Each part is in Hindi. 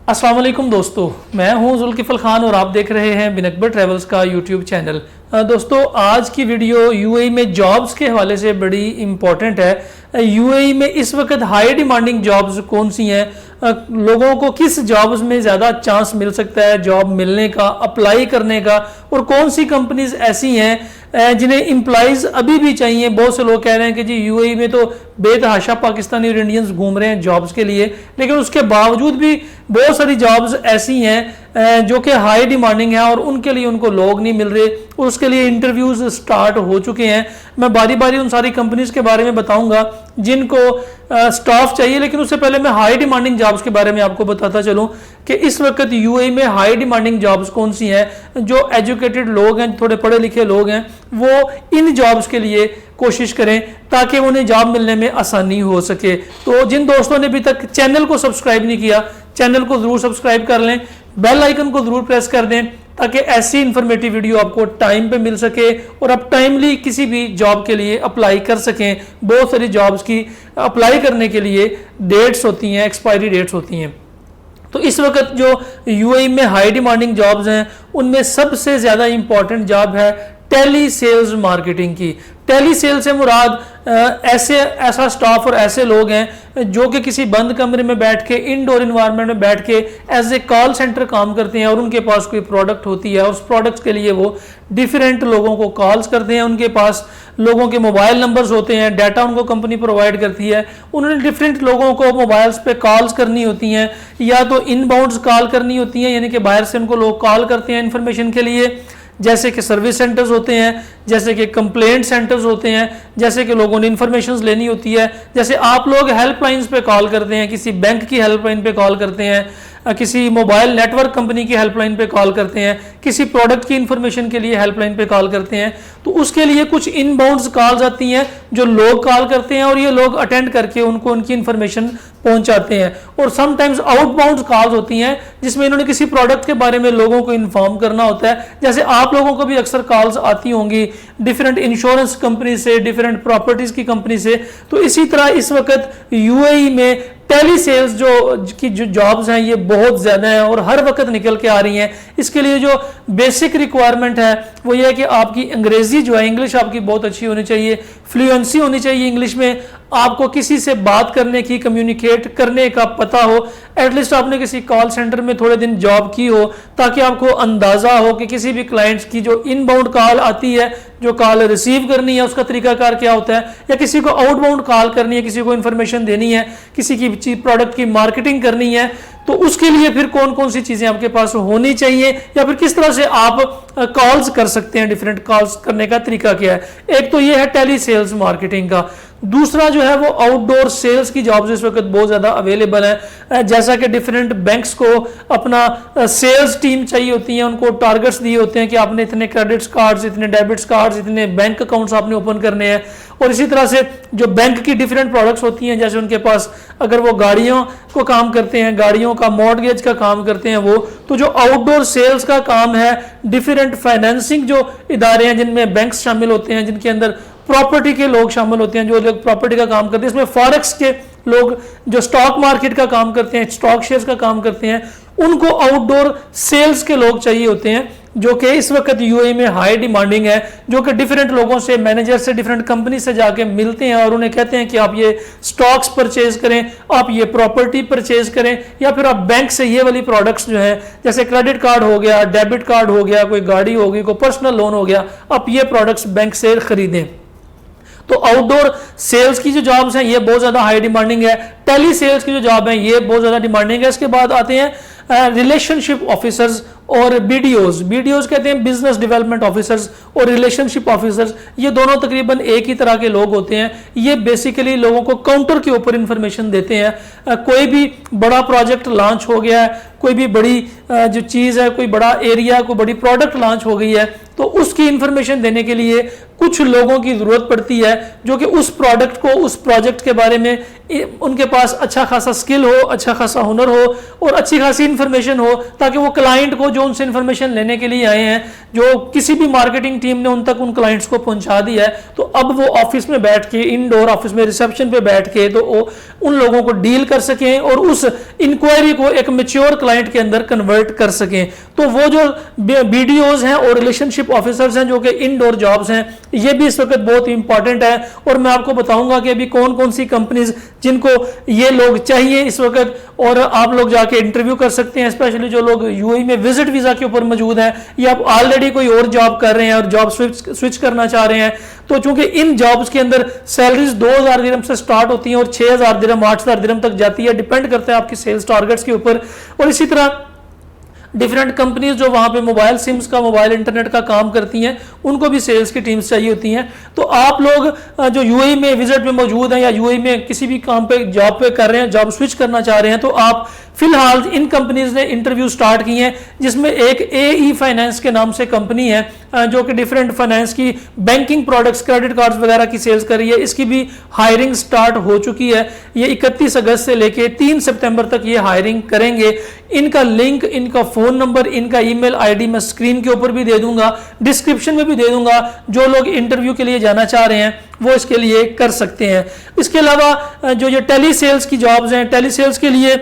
अस्सलाम वालेकुम दोस्तों, मैं हूं जुल्किफल खान और आप देख रहे हैं बिन अकबर ट्रैवल्स का यूट्यूब चैनल। दोस्तों, आज की वीडियो यूएई में जॉब्स के हवाले से बड़ी इंपॉर्टेंट है। यूएई में इस वक्त हाई डिमांडिंग जॉब्स कौन सी हैं, लोगों को किस जॉब्स में ज़्यादा चांस मिल सकता है जॉब मिलने का, अप्लाई करने का, और कौन सी कंपनीज ऐसी हैं जिन्हें एम्प्लॉयज़ अभी भी चाहिए। बहुत से लोग कह रहे हैं कि जी यूएई में तो बेतहाशा पाकिस्तानी और इंडियंस घूम रहे हैं जॉब्स के लिए, लेकिन उसके बावजूद भी बहुत सारी जॉब्स ऐसी हैं जो कि हाई डिमांडिंग है और उनके लिए उनको लोग नहीं मिल रहे और उसके लिए इंटरव्यूज स्टार्ट हो चुके हैं। मैं बारी बारी उन सारी कंपनीज के बारे में बताऊंगा जिनको स्टाफ चाहिए, लेकिन उससे पहले मैं हाई डिमांडिंग जॉब्स के बारे में आपको बताता चलूं कि इस वक्त यूएई में हाई डिमांडिंग जॉब्स कौन सी हैं। जो एजुकेटेड लोग हैं, थोड़े पढ़े लिखे लोग हैं, वो इन जॉब्स के लिए कोशिश करें ताकि उन्हें जॉब मिलने में आसानी हो सके। तो जिन दोस्तों ने अभी तक चैनल को सब्सक्राइब नहीं किया, चैनल को जरूर सब्सक्राइब कर लें, बेल आइकन को जरूर प्रेस कर दें ताकि ऐसी इंफॉर्मेटिव वीडियो आपको टाइम पे मिल सके और आप टाइमली किसी भी जॉब के लिए अप्लाई कर सकें। बहुत सारी जॉब्स की अप्लाई करने के लिए डेट्स होती हैं, एक्सपायरी डेट्स होती हैं। तो इस वक्त जो यूएई में हाई डिमांडिंग जॉब्स हैं उनमें सबसे ज़्यादा इंपॉर्टेंट जॉब है टेली सेल्स मार्केटिंग की। टेली सेल से मुराद ऐसा स्टाफ और ऐसे लोग हैं जो कि किसी बंद कमरे में बैठ के, इंडोर इन्वायरमेंट में बैठ के एज ए कॉल सेंटर काम करते हैं और उनके पास कोई प्रोडक्ट होती है और उस प्रोडक्ट के लिए वो डिफरेंट लोगों को कॉल्स करते हैं। उनके पास लोगों के मोबाइल नंबर्स होते हैं, डाटा उनको कंपनी प्रोवाइड करती है, उन्होंने डिफरेंट लोगों को मोबाइल्स पे कॉल्स करनी होती हैं, या तो इनबाउंड्स कॉल करनी होती हैं, यानी कि बाहर से उनको लोग कॉल करते हैं इन्फॉर्मेशन के लिए, जैसे कि सर्विस सेंटर्स होते हैं, जैसे कि कंप्लेंट सेंटर्स होते हैं, जैसे कि लोगों ने इन्फॉर्मेशन लेनी होती है। जैसे आप लोग हेल्पलाइंस पे कॉल करते हैं, किसी बैंक की हेल्पलाइन पे कॉल करते हैं, किसी मोबाइल नेटवर्क कंपनी की हेल्पलाइन पे कॉल करते हैं, किसी प्रोडक्ट की इन्फॉर्मेशन के लिए हेल्पलाइन पे कॉल करते हैं, तो उसके लिए कुछ इनबाउंड्स कॉल्स आती हैं जो लोग कॉल करते हैं और ये लोग अटेंड करके उनको उनकी इन्फॉर्मेशन पहुंचाते हैं। और समटाइम्स आउटबाउंड कॉल्स होती हैं जिसमें इन्होंने किसी प्रोडक्ट के बारे में लोगों को इन्फॉर्म करना होता है। जैसे आप लोगों को भी अक्सर कॉल्स आती होंगी डिफरेंट इंश्योरेंस कंपनी से, डिफरेंट प्रॉपर्टीज की कंपनी से। तो इसी तरह इस वक्त यूएई में टेली सेल्स जो जॉब्स हैं ये बहुत ज़्यादा हैं और हर वक्त निकल के आ रही हैं। इसके लिए जो बेसिक रिक्वायरमेंट है वो ये है कि आपकी अंग्रेज़ी जो है, इंग्लिश आपकी बहुत अच्छी होनी चाहिए, फ्लुएंसी होनी चाहिए इंग्लिश में, आपको किसी से बात करने की, कम्युनिकेट करने का पता हो, एटलीस्ट आपने किसी कॉल सेंटर में थोड़े दिन जॉब की हो ताकि आपको अंदाज़ा हो कि किसी भी क्लाइंट्स की जो इनबाउंड कॉल आती है, जो कॉल रिसीव करनी है उसका तरीकाकार क्या होता है, या किसी को आउटबाउंड कॉल करनी है, किसी को इन्फॉर्मेशन देनी है, किसी की प्रोडक्ट की मार्केटिंग करनी है, तो उसके लिए फिर कौन कौन सी चीज़ें आपके पास होनी चाहिए या फिर किस तरह से आप कॉल्स कर सकते हैं, डिफरेंट कॉल्स करने का तरीका क्या है। एक तो ये है टेली सेल्स मार्केटिंग का। दूसरा जो है वो आउटडोर सेल्स की जॉब्स इस वक्त बहुत ज़्यादा अवेलेबल है। जैसा कि डिफरेंट बैंक्स को अपना सेल्स टीम चाहिए होती है, उनको टारगेट्स दिए होते हैं कि आपने इतने क्रेडिट्स कार्ड्स, इतने डेबिट्स कार्ड्स, इतने बैंक अकाउंट्स आपने ओपन करने हैं। और इसी तरह से जो बैंक की डिफरेंट प्रोडक्ट्स होती हैं, जैसे उनके पास अगर वो गाड़ियों को काम करते हैं, गाड़ियों का मॉर्टगेज का काम करते हैं वो, तो जो आउटडोर सेल्स का काम है, डिफरेंट फाइनेंसिंग जो इदारे हैं जिनमें बैंक शामिल होते हैं, जिनके अंदर प्रॉपर्टी के लोग शामिल होते हैं, जो लोग प्रॉपर्टी का काम करते हैं, इसमें फॉरेक्स के लोग जो स्टॉक मार्केट का काम करते हैं, स्टॉक शेयर्स का काम करते हैं, उनको आउटडोर सेल्स के लोग चाहिए होते हैं, जो कि इस वक्त यूएई में हाई डिमांडिंग है, जो कि डिफरेंट लोगों से, मैनेजर से, डिफरेंट कंपनी से जाके मिलते हैं और उन्हें कहते हैं कि आप ये स्टॉक्स परचेज करें, आप ये प्रॉपर्टी परचेज करें, या फिर आप बैंक से ये वाली प्रोडक्ट्स जो है जैसे क्रेडिट कार्ड हो गया, डेबिट कार्ड हो गया, कोई गाड़ी होगी, कोई पर्सनल लोन हो गया, आप ये प्रोडक्ट्स बैंक से खरीदें। तो आउटडोर सेल्स की जो जॉब्स हैं ये बहुत ज़्यादा हाई डिमांडिंग है। टेली सेल्स की जो जॉब है ये बहुत ज़्यादा डिमांडिंग है। इसके बाद आते हैं रिलेशनशिप ऑफिसर्स और बीडीओज कहते हैं बिजनेस डेवलपमेंट ऑफिसर्स और रिलेशनशिप ऑफिसर्स। ये दोनों तकरीबन एक ही तरह के लोग होते हैं। ये बेसिकली लोगों को काउंटर के ऊपर इंफॉर्मेशन देते हैं। कोई भी बड़ा प्रोजेक्ट लॉन्च हो गया है, कोई भी बड़ी जो चीज़ है, कोई बड़ा एरिया, कोई बड़ी प्रोडक्ट लॉन्च हो गई है, तो उसकी इंफॉर्मेशन देने के लिए कुछ लोगों की ज़रूरत पड़ती है जो कि उस प्रोडक्ट को, उस प्रोजेक्ट के बारे में उनके पास अच्छा खासा स्किल हो, अच्छा खासा हुनर हो और अच्छी खासी इन्फॉर्मेशन हो, ताकि वो क्लाइंट को जो उनसे इन्फॉर्मेशन लेने के लिए आए हैं, जो किसी भी मार्केटिंग टीम ने उन तक उन क्लाइंट्स को पहुंचा दिया है, तो अब वो ऑफिस में बैठ के, इंडोर ऑफिस में रिसेप्शन पे बैठ के तो वो उन लोगों को डील कर सकें और उस इंक्वायरी को एक मेच्योर क्लाइंट के अंदर कन्वर्ट कर सकें। तो वो जो बीडीओज हैं और रिलेशनशिप ऑफिसर्स हैं जो कि इंडोर जॉब्स हैं, ये भी इस वक्त बहुत इंपॉर्टेंट है। और मैं आपको बताऊंगा कि अभी कौन कौन सी कंपनीज जिनको ये लोग चाहिए इस वक्त, और आप लोग जाके इंटरव्यू कर सकते हैं, स्पेशली जो लोग यूएई में विजिट वीजा के ऊपर मौजूद हैं या आप ऑलरेडी कोई और जॉब कर रहे हैं और जॉब स्विच करना चाह रहे हैं। तो चूंकि इन जॉब्स के अंदर सैलरीज 2000 दिरहम से स्टार्ट होती हैं और 6000 दिरहम 8000 दिरहम तक जाती है, डिपेंड करता है आपकी सेल्स टारगेट्स के ऊपर। और इसी तरह डिफरेंट कंपनीज जो वहाँ पे मोबाइल सिम्स का, मोबाइल इंटरनेट का काम करती हैं, उनको भी सेल्स की टीम्स चाहिए होती हैं। तो आप लोग जो यूएई में विजिट में मौजूद हैं या यूएई में किसी भी काम पे, जॉब पे कर रहे हैं, जॉब स्विच करना चाह रहे हैं, तो आप फिलहाल इन कंपनीज ने इंटरव्यू स्टार्ट किए हैं, जिसमें एक एई फाइनेंस के नाम से कंपनी है जो कि डिफरेंट फाइनेंस की बैंकिंग प्रोडक्ट्स, क्रेडिट कार्ड्स वगैरह की सेल्स कर रही है। इसकी भी हायरिंग स्टार्ट हो चुकी है। ये 31 अगस्त से लेके 3 सितंबर तक ये हायरिंग करेंगे। इनका लिंक, इनका फोन नंबर, इनका ईमेल आईडी मैं स्क्रीन के ऊपर भी दे दूंगा, डिस्क्रिप्शन में भी दे दूंगा। जो लोग इंटरव्यू के लिए जाना चाह रहे हैं वो इसके लिए कर सकते हैं। इसके अलावा जो ये टेली सेल्स की जॉब्स हैं, टेली सेल्स के लिए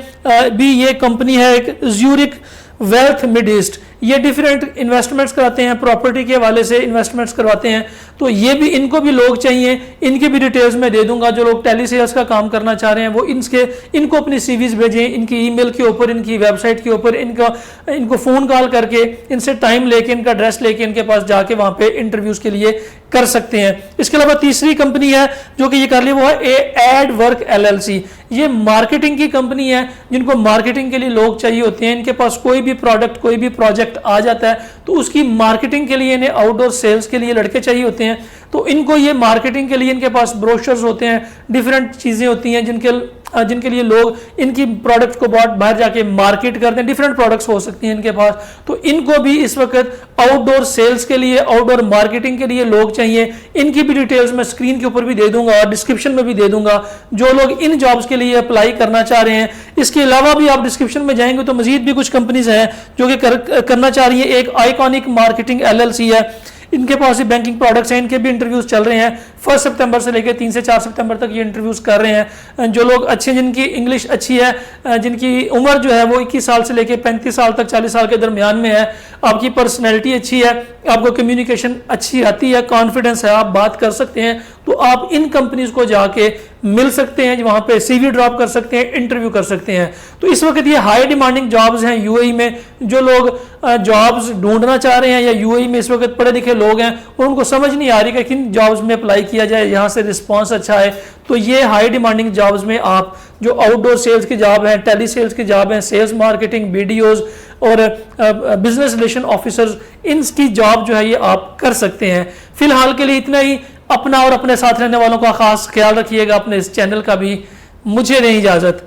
भी ये कंपनी है एक ज्यूरिक वेल्थ मिड ईस्ट, ये डिफरेंट इन्वेस्टमेंट्स कराते हैं, प्रॉपर्टी के हवाले से इन्वेस्टमेंट्स करवाते हैं। तो ये भी, इनको भी लोग चाहिए, इनकी भी डिटेल्स में दे दूंगा। जो लोग टेली सेल्स का काम करना चाह रहे हैं वो इनको अपनी सीवीज भेजें, इनकी ईमेल के ऊपर, इनकी वेबसाइट के ऊपर, इनको फोन कॉल करके, इनसे टाइम लेके, इनका एड्रेस लेके इनके पास जाके वहां पे इंटरव्यूज के लिए कर सकते हैं। इसके अलावा तीसरी कंपनी है जो कि ये कर ली, वो है एड वर्क एलएलसी। ये मार्केटिंग की कंपनी है, जिनको मार्केटिंग के लिए लोग चाहिए होते हैं। इनके पास कोई भी प्रोडक्ट, कोई भी प्रोजेक्ट आ जाता है तो उसकी मार्केटिंग के लिए, इन्हें आउटडोर सेल्स के लिए लड़के चाहिए होते हैं। तो इनको ये मार्केटिंग के लिए, इनके पास ब्रोशर्स होते हैं, डिफरेंट चीजें होती हैं जिनके लिए लोग इनकी प्रोडक्ट को बहुत बाहर जाके मार्केट करते हैं। डिफरेंट प्रोडक्ट्स हो सकती हैं इनके पास, तो इनको भी इस वक्त आउटडोर सेल्स के लिए, आउटडोर मार्केटिंग के लिए लोग चाहिए। इनकी भी डिटेल्स मैं स्क्रीन के ऊपर भी दे दूंगा और डिस्क्रिप्शन में भी दे दूंगा, जो लोग इन जॉब्स के लिए अप्लाई करना चाह रहे हैं। इसके अलावा भी आप डिस्क्रिप्शन में जाएंगे तो मजीद भी कुछ कंपनीज हैं जो कि करना चाह रही है। एक आइकॉनिक मार्केटिंग एलएलसी है, इनके पास ही बैंकिंग प्रोडक्ट्स हैं, इनके भी इंटरव्यूज चल रहे हैं। 1 सितंबर से लेकर 3 से 4 सितंबर तक ये इंटरव्यूज कर रहे हैं। जो लोग अच्छे, जिनकी इंग्लिश अच्छी है, जिनकी उम्र जो है वो 21 साल से लेकर 35 साल तक, 40 साल के दरमियान में है, आपकी पर्सनैलिटी अच्छी है, आपको कम्युनिकेशन अच्छी आती है, कॉन्फिडेंस है, आप बात कर सकते हैं, तो आप इन कंपनीज को जाके मिल सकते हैं, वहां पे सीवी ड्रॉप कर सकते हैं, इंटरव्यू कर सकते हैं। तो इस वक्त ये हाई डिमांडिंग जॉब्स हैं यूएई में। जो लोग जॉब्स ढूंढना चाह रहे हैं या यूएई में इस वक्त पढ़े लिखे लोग हैं और उनको समझ नहीं आ रही कि किन जॉब्स में अप्लाई किया जाए, यहाँ से रिस्पॉन्स अच्छा है, तो ये हाई डिमांडिंग जॉब्स में आप जो आउटडोर सेल्स की जॉब है, टेली सेल्स की जॉब है, सेल्स मार्केटिंग, बीडीओज और बिजनेस रिलेशन ऑफिसर्स, इनकी जॉब जो है ये आप कर सकते हैं। फिलहाल के लिए इतना ही। अपना और अपने साथ रहने वालों का खास ख्याल रखिएगा, अपने इस चैनल का भी। मुझे नहीं इजाजत।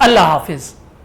अल्लाह हाफिज।